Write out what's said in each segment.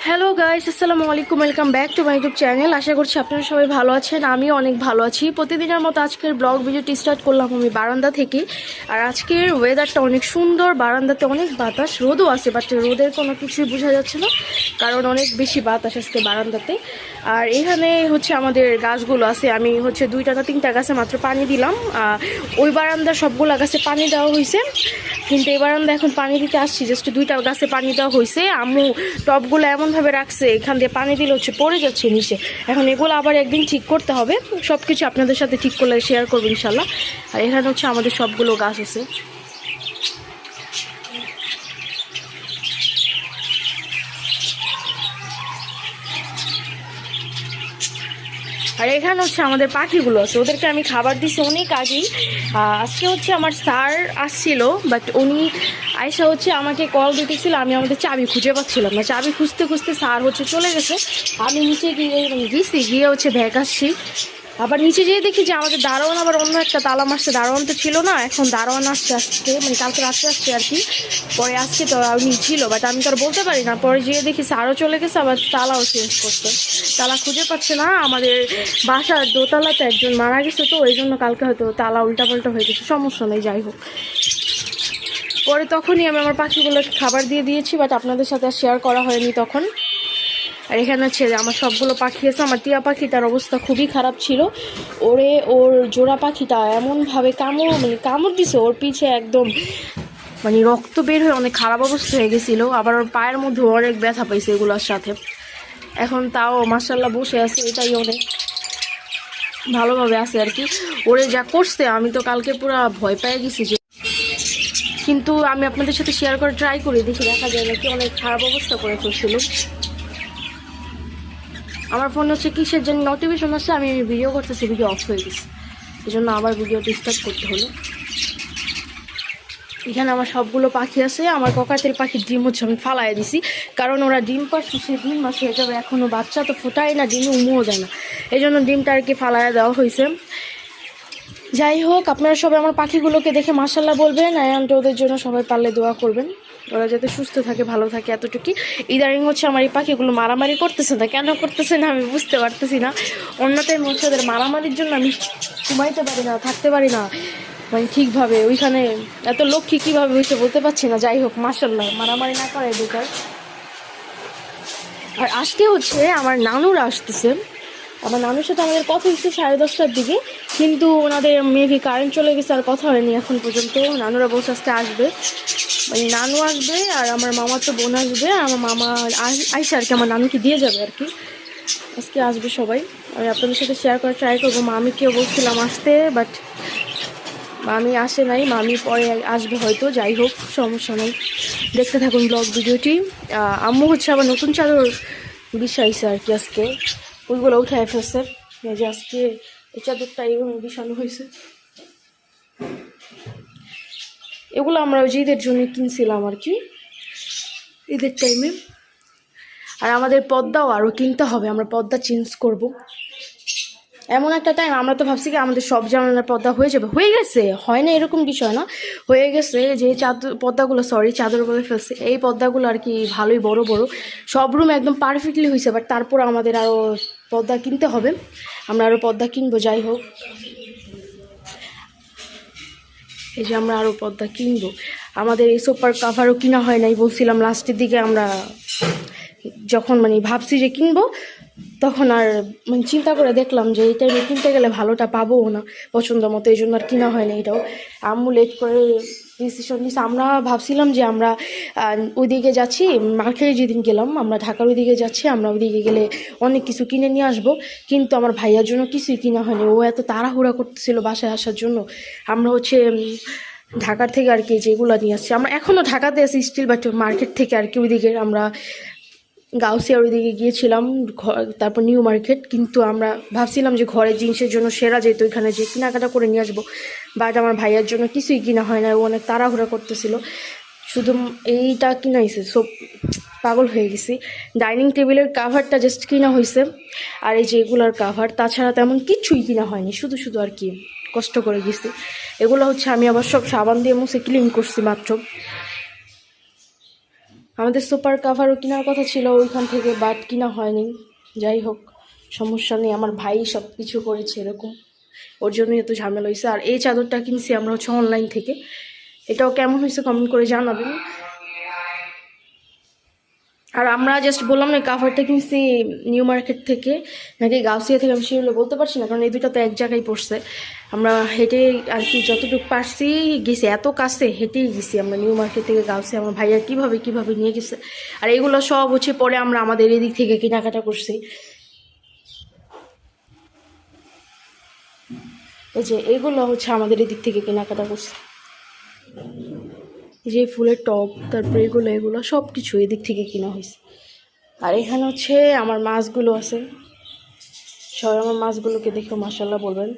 Hello guys, আসসালামু আলাইকুম। Welcome back to my YouTube channel. আশা করছি আপনারা সবাই ভালো আছেন। আমিও অনেক ভালো আছি। প্রতিদিনের মতো আজকের ব্লগ ভিডিওটি স্টার্ট করলাম আমি বারান্দা থেকে। আর আজকের ওয়েদারটা অনেক সুন্দর, বারান্দাতে অনেক বাতাস, রোদও আছে, বাট রোদের কোনো কিছুই বোঝা যাচ্ছে না কারণ অনেক বেশি বাতাস আজকে বারান্দাতে। আর এখানে হচ্ছে আমাদের গাছগুলো আছে, আমি হচ্ছে 2টা না 3টা গাছে মাত্র পানি দিলাম। ওই বারান্দার সবগুলো গাছে পানি দেওয়া হয়েছে, কিন্তু এই বারান্দা এখন পানি দিতে আসছি, জাস্ট 2টা গাছে পানি দেওয়া হয়েছে। আম্মু টবগুলো এমনভাবে রাখছে, এখান দিয়ে পানি দিলে হচ্ছে পড়ে যাচ্ছে নিচে। এখন এগুলো আবার একদিন ঠিক করতে হবে, সব কিছু আপনাদের সাথে ঠিক করলে শেয়ার করবো ইনশাল্লাহ। আর এখানে হচ্ছে আমাদের সবগুলো গাছ আছে। আর এখানে হচ্ছে আমাদের পাখিগুলো আছে, ওদেরকে আমি খাবার দিছি অনেক আগেই। আজকে হচ্ছে আমার স্যার আসছিল, বাট উনি আয়সা হচ্ছে আমাকে কল দিতেছিল, আমি আমাদের চাবি খুঁজে পাচ্ছিলাম না। চাবি খুঁজতে খুঁজতে স্যার হচ্ছে চলে গেছে। আমি নিচে গিয়ে হচ্ছে ব্যাগ আসছি। আবার নিচে যেয়ে দেখি যে আমাদের দারোয়ান আবার অন্য একটা তালা মারছে। দারোয়ান তো ছিল না, এখন দারোয়ান আসছে আজকে, মানে কালকে রাত্রে আসছে আর কি। পরে আজকে তো উনি ছিল, বাট আমি তো আর বলতে পারি না। পরে যেয়ে দেখি স্যারও চলে গেছে, আবার তালাও চেঞ্জ করছে। তালা খুঁজে পাচ্ছে না। আমাদের বাসার দোতলাতে একজন মারা গেছে, তো এই জন্য কালকে হয়তো তালা উল্টাপাল্টা হয়ে গেছে। সমস্যা নেই, যাই হোক। পরে তখনই আমি আমার পাখিগুলোকে খাবার দিয়ে দিয়েছি, বাট আপনাদের সাথে আর শেয়ার করা হয়নি তখন। আর এখানে হচ্ছে আমার সবগুলো পাখি আছে। আমার টিয়া পাখিটার অবস্থা খুবই খারাপ ছিল। ওর জোড়া পাখিটা এমনভাবে কামড় দিছে, ওর পিছে একদম মানে রক্ত বের হয়ে অনেক খারাপ অবস্থা হয়ে গেছিলো। আবার ওর পায়ের মধ্যে অনেক ব্যথা পাইছে এগুলোর সাথে। এখন তাও মাশাআল্লাহ বসে আছে, এটাই অনেক ভালোভাবে আছে আর কি। ওরে যা করছে, আমি তো কালকে পুরো ভয় পেয়ে গেছি যে, কিন্তু আমি আপনাদের সাথে শেয়ার করে ট্রাই করি, দেখি দেখা যায় নাকি। অনেক খারাপ অবস্থা করে ফেলছিল। আমার ফোন হচ্ছে কিসের জন্য নোটিফিকেশন আসছে, আমি ভিডিও করতেছি, ভিডিও অফ হয়ে গেছে, এই জন্য আবার ভিডিওটি স্টার্ট করতে হলো। এখানে আমার সবগুলো পাখি আছে। আমার ককাতের পাখির ডিম হচ্ছে আমি ফালাই দিছি, কারণ ওরা ডিম পাচ্ছে, সে ডিম মাস হয়ে যাবে। এখনও বাচ্চা তো ফোটায় না, ডিমে উমুও যায় না, এই জন্য ডিমটা আর কি ফালাইয়া দেওয়া হয়েছে। যাই হোক, আপনারা সবাই আমার পাখিগুলোকে দেখে মাশাআল্লাহ বলবেন, অ্যান্ড ওদের জন্য সবাই পারলে দোয়া করবেন, ওরা যাতে সুস্থ থাকে, ভালো থাকে, এতটুকুই। ইদারিং হচ্ছে আমার এই পাখিগুলো মারামারি করতেছে না, কেন করতেছে না আমি বুঝতে পারতেছি না। অন্য টাইম হচ্ছে ওদের মারামারির জন্য আমি ঘুমাইতে পারি না, থাকতে পারি না, মানে ঠিকভাবে। ওইখানে এত লক্ষ্মী কীভাবে হয়েছে বলতে পারছি না। যাই হোক, মাশাআল্লাহ, মারামারি না করে বেকার। আর আজকে হচ্ছে আমার নানুরা আসতেছে। আমার নানুর সাথে আমাদের কথা হচ্ছে 10:30টার দিকে, কিন্তু ওনাদের মেবি কারেন্ট চলে গেছে, আর কথা হয়নি এখন পর্যন্ত। নানুরা বসে আজকে আসবে, মানে নানু আসবে আর আমার মামার তো বোন আসবে, আর আমার মামা আইসা আর কি আমার নানুকে দিয়ে যাবে আর কি। আজকে আসবে সবাই, আমি আপনাদের সাথে শেয়ার করার ট্রাই করবো। মামিকেও বলছিলাম আসতে, বাট মামি আসে নাই, মামি পরে আসবে হয়তো। যাই হোক, সমস্যা নেই, দেখতে থাকুন ব্লগ ভিডিওটি। আম্মু হচ্ছে আবার নতুন চাদর বিছাইছে আর কি আজকে, ওইগুলো উঠায় ফেলছে। এই যে আজকে এই চাদরটা এইভাবে বিছানো হয়েছে। এগুলো আমরা ওই যে ঈদের জন্য কিনছিলাম আর কি, ঈদের টাইমে। আর আমাদের পর্দাও আরও কিনতে হবে, আমরা পর্দা চেঞ্জ করব। এমন একটা টাইম, আমরা তো ভাবছি কি আমাদের সব জানালার পর্দা হয়ে যাবে, হয়ে গেছে, হয় না এরকম বিষয় না, হয়ে গেছে। যে চাদর বলে ফেলছে, এই পর্দাগুলো আর কি ভালোই বড় বড়, সব রুম একদম পারফেক্টলি হয়েছে, বাট তারপর আমাদের আরও পর্দা কিনতে হবে, আমরা আরও পর্দা কিনবো। যাই হোক, এই যে আমরা আরও পর্দা কিনবো। আমাদের এই সোফার কাভারও কিনা হয় নাই, বলছিলাম লাস্টের দিকে আমরা যখন মানে ভাবছি যে কিনবো, তখন আর মানে চিন্তা করে দেখলাম যে এই টাইমে কিনতে গেলে ভালোটা পাবো না পছন্দ মতো, এই জন্য আর কিনা হয় না। এটাও আম্মু লেট করে ডিসিশন নিয়েছে। আমরা ভাবছিলাম যে আমরা ওইদিকে যাচ্ছি, মার্কেটে যেদিন গেলাম আমরা ঢাকার ওইদিকে যাচ্ছি, আমরা ওইদিকে গেলে অনেক কিছু কিনে নিয়ে আসবো, কিন্তু আমার ভাইয়ার জন্য কিছুই কিনা হয়নি। ও এত তাড়াহুড়া করতেছিল বাসায় আসার জন্য। আমরা হচ্ছে ঢাকার থেকে আর কি যেগুলো নিয়ে আসছি, আমরা এখনও ঢাকাতে আছি স্টিল, বাট মার্কেট থেকে আর কি ওইদিকে আমরা গাউসিয়ার ওইদিকে গিয়েছিলাম, তারপর নিউ মার্কেট। কিন্তু আমরা ভাবছিলাম যে ঘরের জিনিসের জন্য সেরা, যেহেতু ওইখানে যে কেনাকাটা করে নিয়ে আসবো, বাট আমার ভাইয়ার জন্য কিছুই কিনা হয় না, ও অনেক তাড়াহুড়া করতেছিল। শুধু এইটা কিনা হয়েছে, সব পাগল হয়ে গেছি। ডাইনিং টেবিলের কাভারটা জাস্ট কিনা হয়েছে, আর এই যে এগুলোর কাভার, তাছাড়া তেমন কিছুই কিনা হয়নি, শুধু শুধু আর কি কষ্ট করে গেছি। এগুলো হচ্ছে আমি আবার সব সাবান দিয়ে মুছে ক্লিন করছি মাত্র। আমাদের সুপার কাভারও কেনার কথা ছিল ওইখান থেকে, বাট কিনা হয়নি। যাই হোক, সমস্যা নেই, আমার ভাই সব কিছু করেছে এরকম, ওর জন্যই এত ঝামেলা হয়েছে। আর এই চাদরটা কিনছি আমরা হচ্ছে অনলাইন থেকে, এটাও কেমন হয়েছে কমেন্ট করে জানাবেন। আর আমরা জাস্ট বললাম না কাভারটা কিনছি নিউ মার্কেট থেকে নাকি গাউসিয়া থেকে, আমি সেগুলো বলতে পারছি না, কারণ এই দুটো তো এক জায়গায় পড়ছে। আমরা হেঁটে আর কি যতটুকু পারছি গেছি, এত কাছে হেঁটেই গেছি আমরা নিউ মার্কেট থেকে গাউসিয়া। আমার ভাইয়া কীভাবে নিয়ে গেছে। আর এগুলো সব হচ্ছে পরে আমরা আমাদের এদিক থেকে কেনাকাটা করছি। এই যে এগুলো হচ্ছে আমাদের এদিক থেকে কেনাকাটা করছি, এই যে ফুলের টপ, তারপরে এগুলো সব কিছু এদিক থেকে কেনা হয়েছে। আর এখানে হচ্ছে আমার মাছগুলো আছে, সবাই আমার মাছগুলোকে দেখেও মাশাআল্লাহ বলবেন।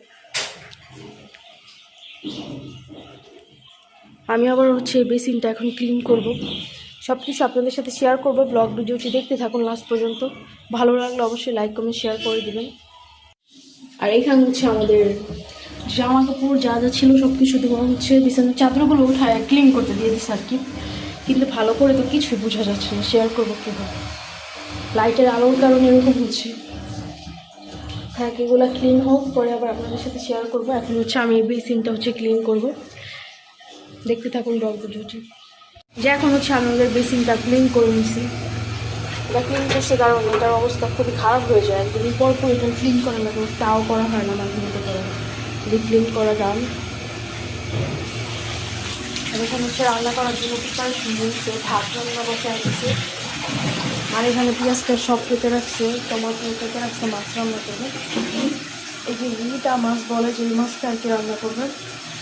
আমি আবার হচ্ছে এই বেসিনটা এখন ক্লিন করব, সব কিছু আপনাদের সাথে শেয়ার করব। ব্লগ ভিডিওটি দেখতে থাকুন লাস্ট পর্যন্ত, ভালো লাগলে অবশ্যই লাইক কমেন্ট শেয়ার করে দেবেন। আর এখানে হচ্ছে আমাদের জামা কাপড় যা যা ছিল সব কিছু ধোয়া হচ্ছে, বিছানার চাদরগুলো উঠায় ক্লিন করতে দিয়ে দিচ্ছে আর কি, কিন্তু ভালো করে তো কিছুই বোঝা যাচ্ছে না, শেয়ার করবো কীভাবে, লাইটের আলোর কারণে এরকম হচ্ছে। থাক, এগুলো ক্লিন হোক, পরে আবার আপনাদের সাথে শেয়ার করবো। এখন হচ্ছে আমি এই বেসিনটা হচ্ছে ক্লিন করব, দেখতে থাকুন ব্লগ ভিডিওটি। যে এখন হচ্ছে আমি ওদের বেসিনটা ক্লিন করে নিছি, এটা ক্লিন করছে কারণ এটার অবস্থা খুবই খারাপ হয়ে যায়, একদিন পর এটা ক্লিন করা লাগে, তাও করা হয় না, মাঝে মধ্যে করা হয়, যদি ক্লিন করা যান। এখন হচ্ছে রান্না করার জন্য প্রিপারেশন নিচ্ছে, ভাত রান্না বসে আসছে। আর এখানে পেঁয়াজটা সব কেটে রাখছে, টমাটো কেটে রাখছে, মাছ রান্না করবে। এই যে ইটা মাছ বলে, যে মাছটা আর কি রান্না করবে,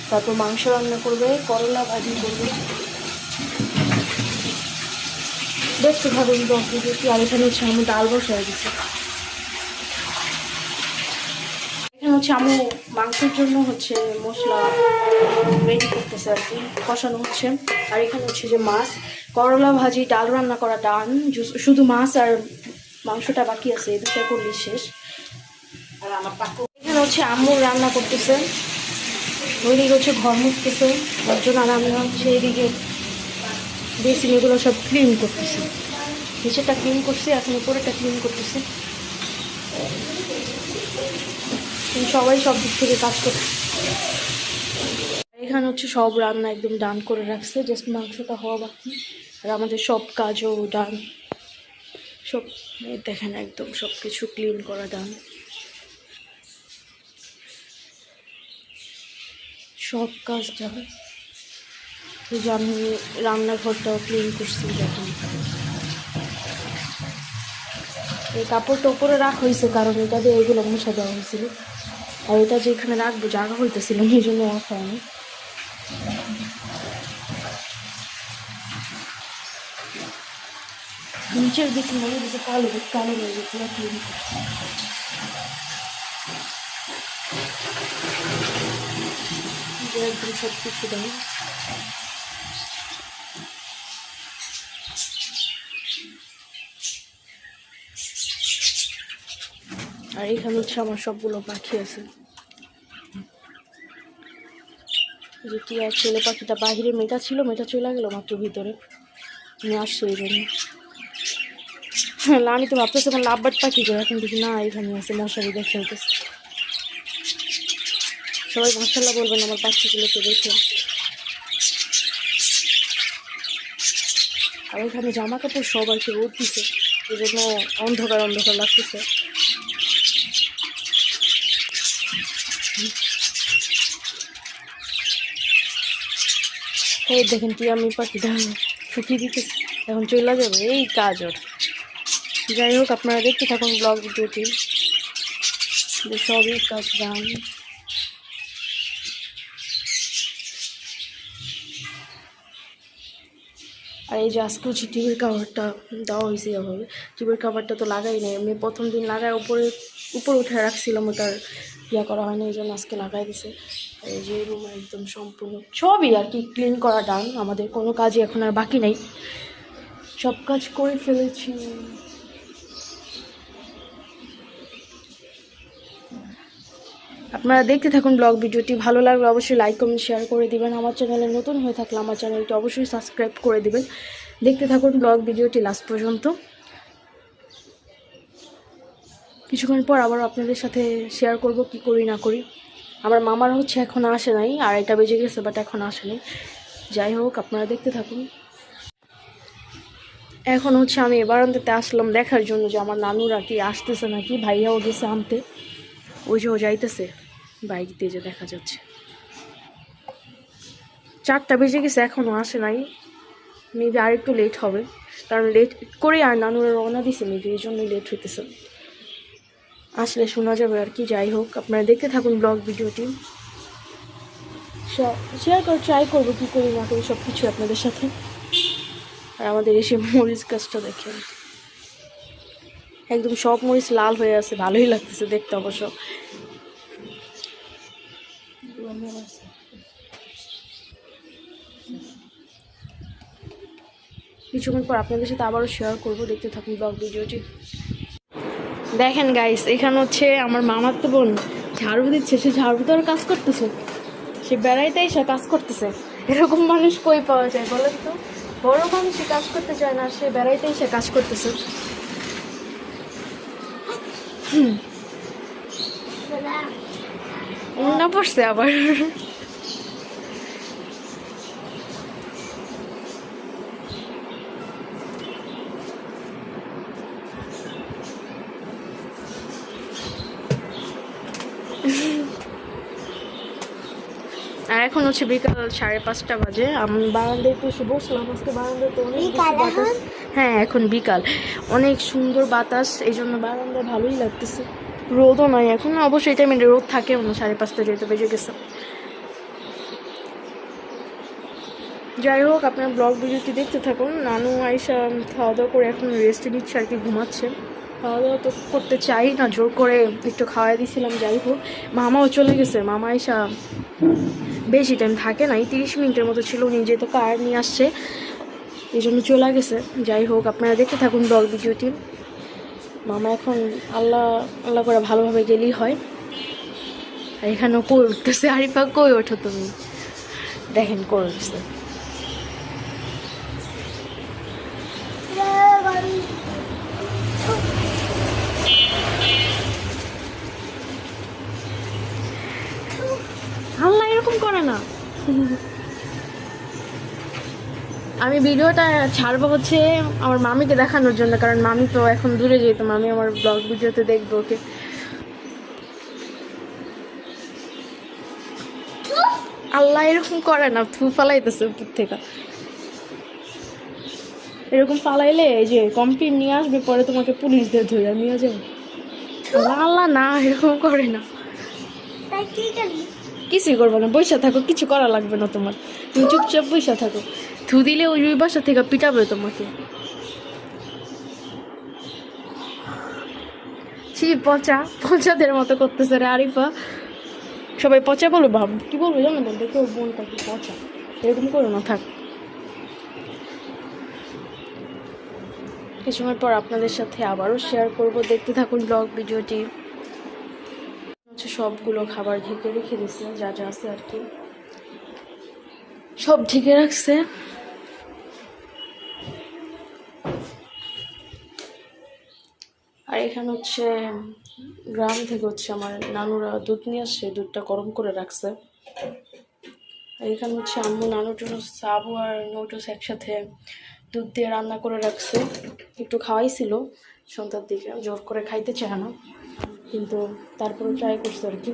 তারপর মাংস রান্না করবে, করলা ভাজি করবে, দেখতে থাকুন ব্লগ ভিডিওটি। আর এখানে হচ্ছে আমি ডাল বসাই দিচ্ছি। এখানে হচ্ছে আমি মাংসের জন্য হচ্ছে মশলা রেডি করতেছে আর কি, কষানো হচ্ছে। আর এখানে হচ্ছে যে মাছ, করলা ভাজি, ডাল রান্না করা ডান, শুধু মাছ আর মাংসটা বাকি আছে, এই দুটো করলে শেষ। আর আমার পাকু এখানে হচ্ছে আম্মু রান্না করতেছে, ওইদিকে হচ্ছে ঘর মুছতেছে একজন, আর আমি হচ্ছে এইদিকে বেসিন এগুলো সব ক্লিন করতেছি। নিচেরটা ক্লিন করছি, এখন উপরেটা ক্লিন করতেছি। সবাই সব দিক থেকে কাজ করছে। এখানে হচ্ছে সব রান্না একদম ডান করে রাখছে, জাস্ট মাংসটা হওয়া বাকি, আর আমাদের সব কাজও ডান, সব দেখেন একদম সব কিছু ক্লিন করা ডান, সব কাজ যাবে। আমি রান্নাঘরটাও ক্লিন করছি। দেখেন এই কাপড়টা উপরে রাখা হয়েছে কারণ এটা দিয়ে এগুলো মুছা দেওয়া হয়েছিল, আর এটা যেখানে রাখবো জায়গা হইতেছিল এই জন্য রাখা হয়নি। নিচের দিকে মনে হচ্ছে কালো কালো হয়ে গেছে, পুরো ক্লিন করছি। একদম সব কিছু দেয়। আর এখানে হচ্ছে আমার সবগুলো পাখি আছে, যেটি আর ছেলে পাখিটা বাহিরে, মেয়েটা ছিল, মেয়েটা চলে গেল মাত্র ভিতরে, আমি আসছি এই জন্য। হ্যাঁ, আমি তো ভাবতেছি এখন লাভবার্ড পাখি করে, এখন দেখি না এখানে আছে, মশারি দেখে হইতেছে। সবাই মাশাআল্লাহ বলবেন আমার পাখিগুলোকে দেখে। আর এখানে জামা কাপড় সব আর কি রোদ দিছে, এই জন্য অন্ধকার অন্ধকার লাগতেছে। এই দেখেন কি আমি পাখিটা শুকিয়ে দিতেছি, এখন চলে যাবে, এই কাজ ওর। যাই হোক, আপনারা দেখতে থাকুন ব্লগ ভিডিওটি, সবই কাজ ডান। আর এই যে আজকে হচ্ছে টিভির কাভারটা দেওয়া হয়েছে, এভাবে টিভির কাভারটা তো লাগাই নাই, আমি প্রথম দিন লাগাই উপরে উঠে রাখছিলাম, ওটার ইয়া করা হয়নি, এই জন্য আজকে লাগাই দিছে। এই যে রুম একদম সম্পূর্ণ সবই আর কি ক্লিন করা ডান, আমাদের কোনো কাজই এখন আর বাকি নাই, সব কাজ করে ফেলেছি। আপনারা দেখতে থাকুন ব্লগ ভিডিওটি, ভালো লাগলে অবশ্যই লাইক কমেন্ট শেয়ার করে দিবেন। আমার চ্যানেলে নতুন হয়ে থাকলে আমার চ্যানেলটি অবশ্যই সাবস্ক্রাইব করে দিবেন। দেখতে থাকুন ব্লগ ভিডিওটি লাস্ট পর্যন্ত। কিছুক্ষণ পর আবার আপনাদের সাথে শেয়ার করব কি করি না করি। আমার মামার হচ্ছে এখন আসে নাই, 2:30 বেজে গেছে, বাট এখন আসে নাই। যাই হোক, আপনারা দেখতে থাকুন। এখন হচ্ছে আমি বারান্দাতে আসলাম দেখার জন্য যে আমার নানুরা কি আসতেছে নাকি। ভাইয়াও গেছে আনতে, ওই যে ও যাইতেছে বাইক দিয়ে, যে দেখা যাচ্ছে। 4টা বেজে গেছে, এখনও আসে নাই। মেবি আর একটু লেট হবে, কারণ লেট করে আর নানুরা রওনা দিছে, মেবি এই জন্যই লেট হইতেছে। আসলে শোনা যাবে আর কি। যাই হোক, আপনারা দেখতে থাকুন ব্লগ ভিডিওটি। শেয়ার করে ট্রাই করবো কী করি না করি সব কিছু আপনাদের সাথে। আর আমাদের এসে মরিচ গাছটা দেখেন, একদম সব মরিচ লাল হয়ে আছে, ভালোই লাগতেছে দেখতে অবশ্য। কিছুক্ষণ পর আপনাদের সাথে আবারও শেয়ার করবো, দেখতে থাকুন ব্লগ ভিডিওটি। দেখেন গাইস, এখানে হচ্ছে আমার মামার তো বোন ঝাড়ু দিচ্ছে। সে ঝাড়ু দেওয়ার কাজ করতেছে, সে বেড়াইতে এসে কাজ করতেছে। এরকম মানুষ কই পাওয়া যায় বলেন তো? বড় মানুষই কাজ করতে চায় না, সে বেড়াইতে এসে কাজ করতেছে। না পড়ছে আবার। আর এখন হচ্ছে বিকাল 5:30 বাজে। আমি বারান্দায় একটু এসে বসলাম। আজকে বারান্দায় তো অনেক বাতাস। হ্যাঁ, এখন বিকাল, অনেক সুন্দর বাতাস, এই জন্য বারান্দায় ভালোই লাগতেছে। রোদও নয় এখন, অবশ্যই টাইমে রোদ থাকে না। 5:30 যেহেতু বেজে গেছে। যাই হোক, আপনার ব্লগ ভিডিওটি দেখতে থাকুন। নানু আইসা খাওয়া দাওয়া করে এখন রেস্টে নিচ্ছে আর কি, ঘুমাচ্ছে। খাওয়া দাওয়া তো করতে চাই না, জোর করে একটু খাওয়াই দিয়েছিলাম। যাই হোক, মামাও চলে গেছে। মামা আইসা বেশি টাইম থাকে নাই, 30 মিনিটের মতো ছিল। উনি যেহেতু কার নিয়ে আসছে এই জন্য চলে গেছে। যাই হোক, আপনারা দেখতে থাকুন ব্লগ ভিডিওটি। মামা এখন আল্লাহ আল্লাহ করে ভালোভাবে গেলেই হয়। আর এখানেও কই উঠতেছে। আরিফা, কই ওঠো তুমি? দেখেন কই উঠছে। আল্লাহ এরকম করে না। আমি ভিডিওটা ছাড়বো হচ্ছে আমার মামিকে দেখানোর জন্য, কারণ মামি তো এখন দূরে যেত। মামি আমার ব্লগ ভিডিওতে দেখবো ওকে। আল্লাহ এরকম করে না, থু ফালাইতেছে উপর থেকে। এরকম ফালাইলে এই যে কমপ্লেন নিয়ে আসবে, পরে তোমাকে পুলিশদের ধরে নিয়ে যাবে। আল্লাহ না, এরকম করে না। কিছুই করবো না, বৈশা থাকো, কিছু করা লাগবে না তোমার। তুমি চুপচাপ বৈশা থাকো। থু দিলে ওই বাসা থেকে পিটাবে তোমাকে। ছি, পচা পচাদের মতো করতেছে রে আরিফা। সবাই পচা বলবো, ভাব কি বলবো জানো? বলবে কেউ বোনটা কি পচা। এরকম করো না, থাক। কিছু সময় পর আপনাদের সাথে আবারও শেয়ার করব, দেখতে থাকুন ব্লগ ভিডিওটি। হচ্ছে সবগুলো খাবার ঢেকে রেখে দিচ্ছে, যা যা আছে আর কি সব ঢেকে রাখছে। আর এখানে হচ্ছে গ্রাম থেকে হচ্ছে আমার নানুরা দুধ নিয়ে আসছে, দুধটা গরম করে রাখছে। আর এখানে হচ্ছে আম্মু নানুর জন্য সাবু আর নোটস একসাথে দুধ দিয়ে রান্না করে রাখছে। একটু খাওয়াইছিল সন্ধ্যার দিকে, জোর করে খাইতে চায় না, কিন্তু তারপরে ট্রাই করছে আর কি।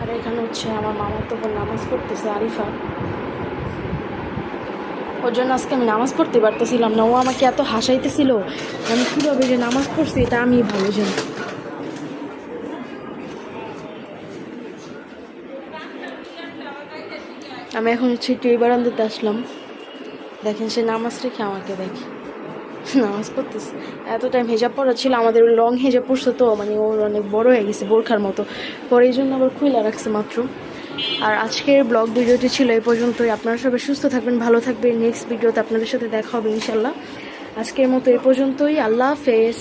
আর এখানে হচ্ছে আমার মামার তো নামাজ পড়তেছে, আরিফা। ওর জন্য আজকে আমি নামাজ পড়তে পারতেছিলাম না। ও আমাকে এত হাসাইতেছিল, আমি কীভাবে যে নামাজ পড়ছি এটা আমি ভালো জানি। আমি এখন হচ্ছে একটু এই বারান্দাতে আসলাম। দেখেন, সে নামাজ রেখে আমাকে দেখে নামাজ পড়তেছে। এত টাইম হেজাব পরা ছিল, আমাদের লং হেজাব পড়ছে তো, মানে ওর অনেক বড় হয়ে গেছে, বোরখার মতো। পরে এই জন্য আবার খুইলা রাখছে মাত্র। আর আজকের ব্লগ ভিডিওটি ছিল এই পর্যন্তই। আপনারা সবাই সুস্থ থাকবেন, ভালো থাকবেন। নেক্সট ভিডিওতে আপনাদের সাথে দেখা হবে ইনশাল্লাহ। আজকের মতো এই পর্যন্তই। আল্লাহ হাফেজ।